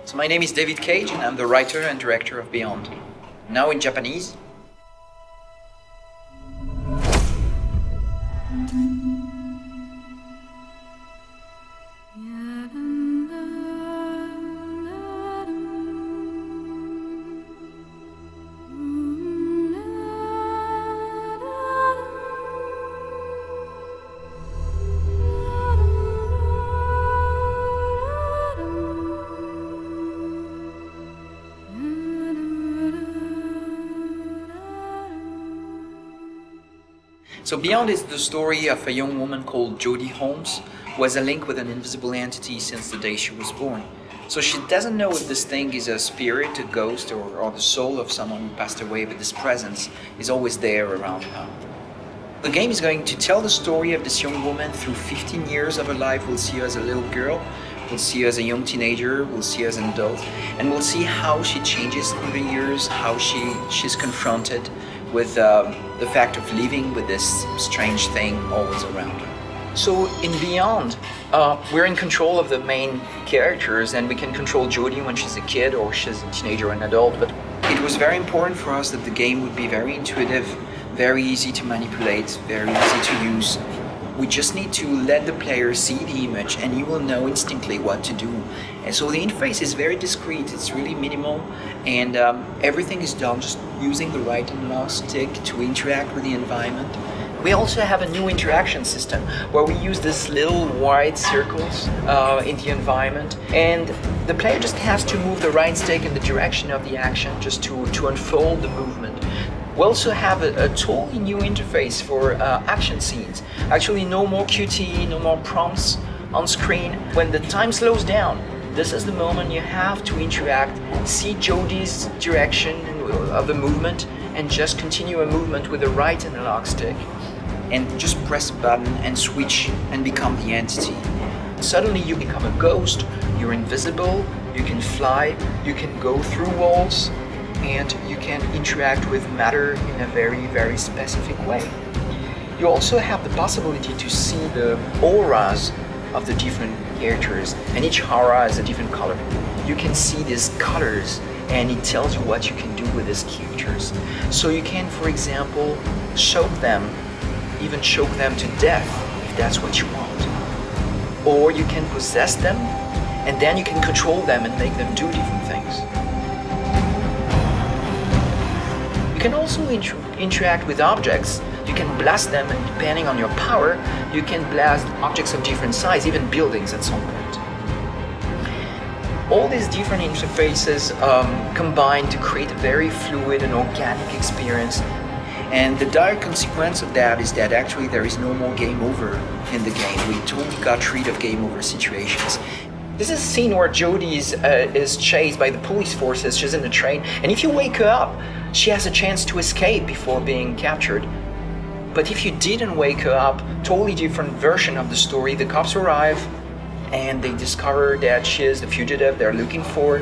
So my name is David Cage and I'm the writer and director of Beyond. Now in Japanese. So Beyond is the story of a young woman called Jodie Holmes, who has a link with an invisible entity since the day she was born. So she doesn't know if this thing is a spirit, a ghost, or the soul of someone who passed away, but this presence is always there around her. The game is going to tell the story of this young woman through 15 years of her life. We'll see her as a little girl, we'll see her as a young teenager, we'll see her as an adult, and we'll see how she changes through the years, how she's confronted with the fact of living with this strange thing always around her. So in Beyond, we're in control of the main characters, and we can control Jodie when she's a kid or she's a teenager or an adult, but it was very important for us that the game would be very intuitive, very easy to manipulate, very easy to use. We just need to let the player see the image and he will know instantly what to do. And so the interface is very discreet, it's really minimal, and everything is done just using the right and left stick to interact with the environment. We also have a new interaction system where we use these little white circles in the environment, and the player just has to move the right stick in the direction of the action just to unfold the movement. We also have a totally new interface for action scenes. Actually, no more QTE, no more prompts on screen. When the time slows down, this is the moment you have to interact, see Jodie's direction of the movement, and just continue a movement with the right analog stick. And just press a button and switch and become the entity. Suddenly you become a ghost, you're invisible, you can fly, you can go through walls, and you can interact with matter in a very, very specific way. You also have the possibility to see the auras of the different characters, and each aura has a different color. You can see these colors and it tells you what you can do with these characters. So you can, for example, choke them, even choke them to death if that's what you want. Or you can possess them and then you can control them and make them do different things. You can also interact with objects. You can blast them, and depending on your power, you can blast objects of different size, even buildings at some point. All these different interfaces combine to create a very fluid and organic experience. And the direct consequence of that is that actually there is no more game over in the game. We totally got rid of game over situations. This is a scene where Jodie is chased by the police forces. She's in the train, and if you wake her up, she has a chance to escape before being captured. But if you didn't wake her up, totally different version of the story. The cops arrive, and they discover that she is the fugitive they're looking for,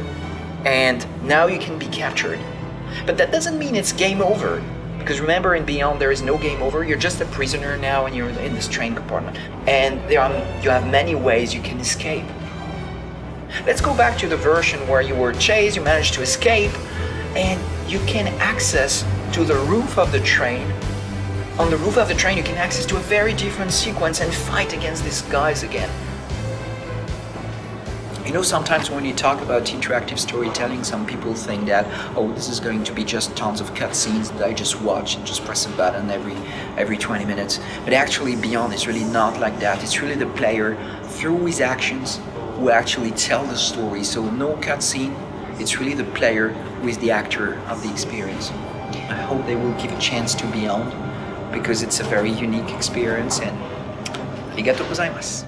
and now you can be captured. But that doesn't mean it's game over, because remember, in Beyond there is no game over. You're just a prisoner now, and you're in this train compartment, and you have many ways you can escape. Let's go back to the version where you were chased, you managed to escape, and you can access to the roof of the train. On the roof of the train you can access to a very different sequence and fight against these guys again. You know, sometimes when you talk about interactive storytelling, some people think that, oh, this is going to be just tons of cutscenes that I just watch and just press a button every 20 minutes. But actually Beyond is really not like that. It's really the player, through his actions, who actually tell the story. So no cutscene, it's really the player who is the actor of the experience. I hope they will give a chance to Beyond, because it's a very unique experience, and arigatou gozaimasu.